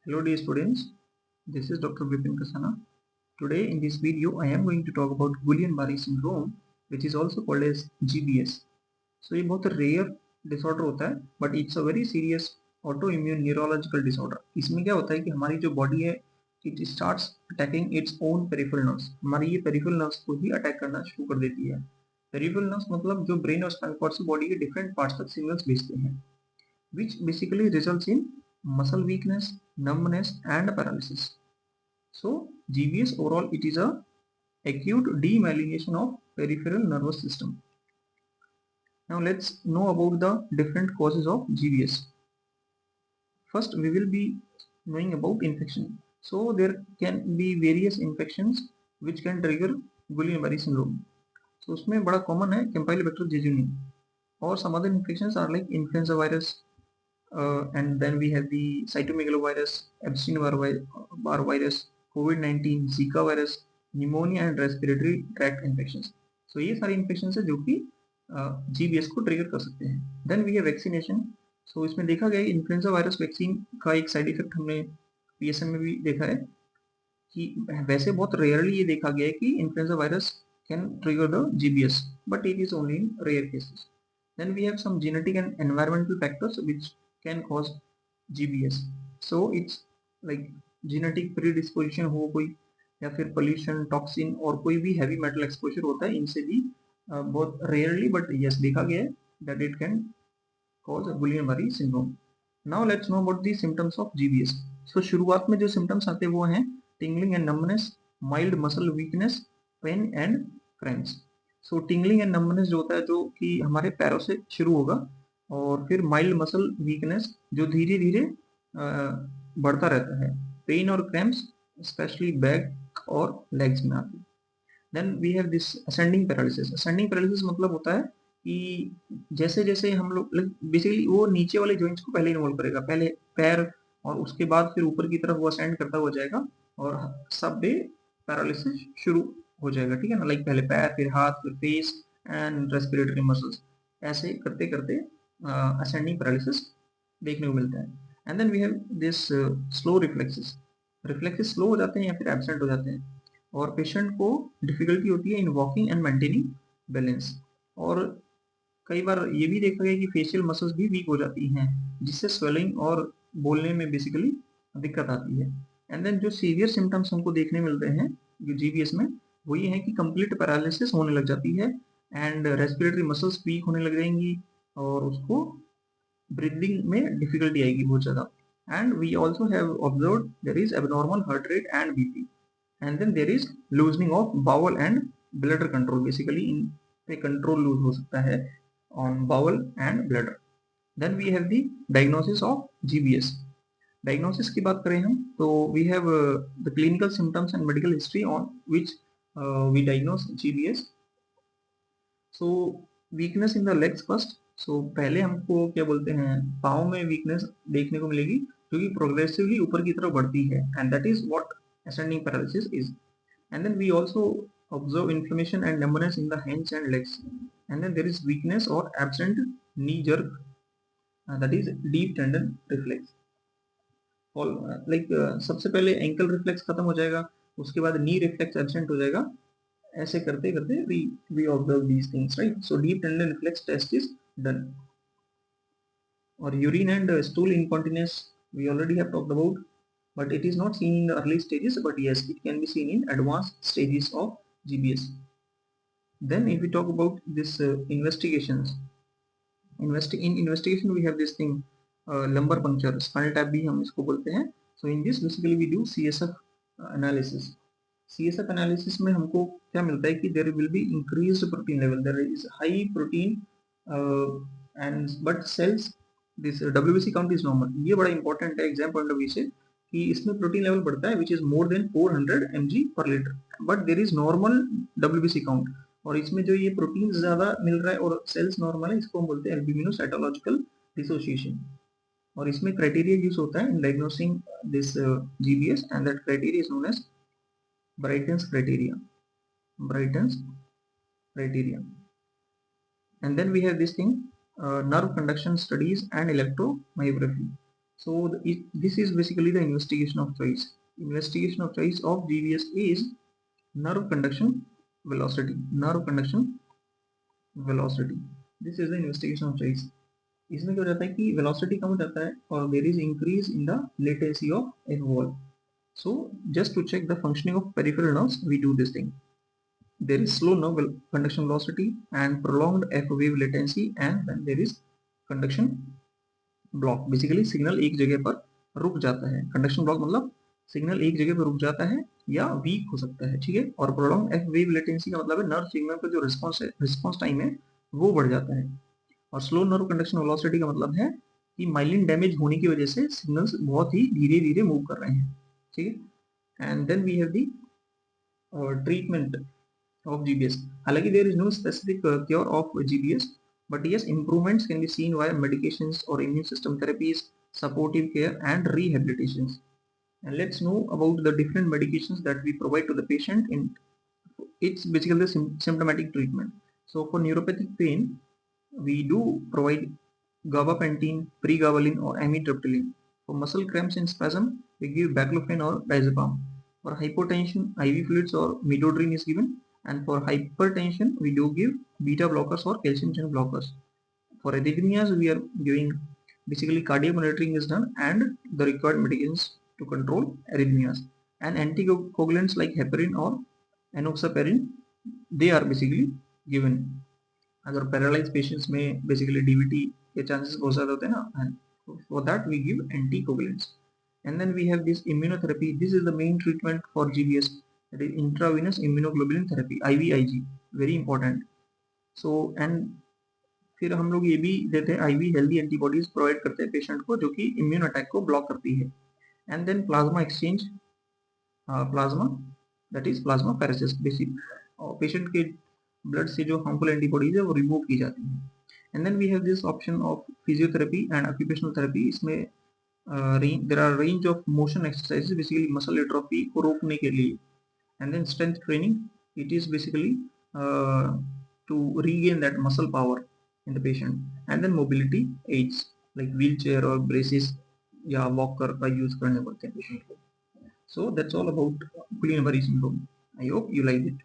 Hello dear students, this is Dr. Vipin Kasana. Today in this video I am going to talk about Gullian-Barre syndrome which is also called as GBS. So ये बहुत rare disorder होता है but it's a very serious autoimmune neurological disorder. इसमें क्या होता है कि हमारी जो body है it starts attacking its own peripheral nerves. हमारी ये peripheral nerves को ही attack करना शुरू कर देती है. Peripheral nerves मतलब जो brain और spinal cord से body के different parts तक signals भेजते हैं which basically results in muscle weakness, numbness and paralysis. So GBS overall it is a acute demyelination of peripheral nervous system. Now let's know about the different causes of GBS. First we will be knowing about infection. So there can be various infections which can trigger Guillain-Barre syndrome. So उसमें बड़ा common है Campylobacter jejuni or some other infections are like influenza virus, and then we have the cytomegalovirus, Epstein-Barr virus, COVID-19, Zika virus, pneumonia and respiratory tract infections. So ये सारी infections है जो कि GBS को trigger कर सकते हैं. Then we have vaccination. So इसमें देखा गया इन्फ्लुएंजा वायरस वैक्सीन का एक साइड इफेक्ट हमने PSM में भी देखा है कि वैसे बहुत रेयरली ये देखा गया है कि influenza virus can trigger the GBS, but it is only in rare cases. Then we have some genetic and environmental factors which can cause GBS. So it's like genetic predisposition हो कोई या फिर pollution, toxin और कोई भी heavy metal exposure होता है, इनसे भी बहुत rarely but yes देखा गया है that it can cause Guillain-Barre syndrome. Now let's know about the symptoms of GBS. So शुरुआत में जो symptoms आते हैं वो हैं tingling and numbness, mild muscle weakness, pain and cramps. So tingling and numbness जो होता है जो कि हमारे पैरों से शुरू होगा और फिर माइल्ड मसल वीकनेस जो धीरे धीरे बढ़ता रहता है. पेन और क्रैम्प्स स्पेशली बैक और लेग्स में आते हैं. Then we have this ascending paralysis. Ascending paralysis मतलब होता है कि जैसे जैसे हम लोग बेसिकली वो नीचे वाले जॉइंट्स को पहले इन्वॉल्व करेगा, पहले पैर और उसके बाद फिर ऊपर की तरफ वो असेंड करता हुआ जाएगा और सब डे पैरालिसिस शुरू हो जाएगा. ठीक है ना, लाइक पहले पैर, फिर हाथ, फिर फेस एंड रेस्पिरेटरी मसल्स, ऐसे करते करते असेंडिंग पैरालिसिस देखने को मिलता है. And then we have this slow reflexes. Reflexes slow हो जाते हैं या फिर एब्सेंट हो जाते हैं और पेशेंट को डिफिकल्टी होती है in walking and maintaining balance. और कई बार ये भी देखा गया कि फेशियल मसल्स भी वीक हो जाती हैं जिससे स्वेलिंग और बोलने में बेसिकली दिक्कत आती है. एंड देन जो सीवियर सिम्टम्स हमको देखने मिलते हैं GBS में वो ये है कि कंप्लीट पैरालिसिस होने लग जाती है एंड रेस्पिरेटरी मसल्स वीक होने लग जाएंगी और उसको ब्रीदिंग में डिफिकल्टी आएगी बहुत ज़्यादा. And we also have observed there is abnormal heart rate and BP. And then there is loosening of bowel and bladder control. Basically in पे कंट्रोल लूज हो सकता है on bowel and bladder. Then we have the diagnosis of GBS. Diagnosis की बात करें हम तो we have the clinical symptoms and medical history on which we diagnose GBS. So weakness in the legs first. सो पहले हमको क्या बोलते हैं पाँव में वीकनेस देखने को मिलेगी जो कि प्रोग्रेसिवली ऊपर की तरफ बढ़ती है and that is what ascending paralysis is. And then we also observe inflammation and numbness in the hands and legs. And then there is weakness or absent knee jerk, that is deep tendon reflex. और सबसे पहले ankle reflex खत्म हो जाएगा, उसके बाद नी reflex absent हो जाएगा. ऐसे करते करते we observe these things, right? So deep tendon reflex test is done. और urine and stool incontinence we already have talked about, but it is not seen in the early stages, but yes, it can be seen in advanced stages of GBS. Then if we talk about this investigations, in investigation we have this thing lumbar puncture, spinal tap भी हम इसको बोलते हैं. So in this basically we do CSF analysis. CSF analysis में हमको क्या मिलता है कि there will be increased protein level, there is high protein and but cells this WBC count is normal. ये बड़ा important है एग्जाम पॉइंट ऑफ व्यू से कि इसमें प्रोटीन लेवल बढ़ता है which is more than 400 mg पर litre, but there is normal WBC count. और इसमें जो ये प्रोटीन ज्यादा मिल रहा है और सेल्स नॉर्मल है, इसको हम बोलते हैं एल्ब्यूमिनोसाइटोलॉजिकल डिसोसिएशन. और इसमें क्राइटेरिया यूज होता है in diagnosing this GBS and that criteria is known as Brighton's criteria. Brighton's criteria. And then we have this thing nerve conduction studies and electromyography. So this is basically the investigation of choice. Investigation of choice of GBS is nerve conduction velocity. Nerve conduction velocity. This is the investigation of choice. इसमें क्या हो जाता है कि velocity कम हो जाता है और there is increase in the latency of involve. So just to check the functioning of peripheral nerves, we do this thing. There is slow nerve conduction velocity and prolonged F wave latency, and then there is conduction block. Basically signal एक जगह पर रुक जाता है. Conduction block मतलब signal एक जगह पर रुक जाता है या वीक हो सकता है, ठीक है. और प्रोलॉन्ग एफ वेव लेटेंसी का मतलब है नर्व सिग्नल का जो रिस्पॉन्स टाइम है वो बढ़ जाता है. और स्लो नर्व कंडक्शन वेलोसिटी का मतलब है कि माइलिन डैमेज होने की वजह से सिग्नल्स बहुत ही धीरे धीरे मूव कर रहे हैं, ठीक है. And then we have the treatment of GBS. हालांकि there is no specific cure of GBS, but yes, improvements can be seen via medications or immune system therapies, supportive care, and rehabilitations. And let's know about the different medications that we provide to the patient in it's basically the symptomatic treatment. So for neuropathic pain, we do provide gabapentin, pregabalin, or amitriptyline. For muscle cramps and spasm, we give baclofen or diazepam. For hypotension, IV fluids or midodrine is given. And for hypertension, we do give beta blockers or calcium channel blockers. For arrhythmias, we are giving basically cardiac monitoring is done and the required medications to control arrhythmias. And anticoagulants like heparin or enoxaparin, they are basically given. अगर paralyse patients में basically DVT के chances बहुत ज़्यादा होते हैं ना, and for that we give anticoagulants. And then we have this immunotherapy. This is the main treatment for GBS, that is intravenous immunoglobulin therapy, IVIG, very important. So and फिर हम लोग ये भी देते हैं आईवी हेल्दी एंटीबॉडीज प्रोवाइड करते हैं patient को जो कि इम्यून अटैक को ब्लॉक करती है. And then plasma exchange, plasma that is plasma pheresis, basic patient के ब्लड से जो हार्मफुल एंटीबॉडीज है वो रिमूव की जाती है. And then we have this option of physiotherapy and occupational therapy. इसमें there are range of motion exercises basically muscle atrophy को रोकने के लिए. And then strength training, it is basically to regain that muscle power in the patient. And then mobility aids like wheelchair or braces या walker का use करने पड़ते हैं patient को. So that's all about Gullian-Barre syndrome. I hope you like it.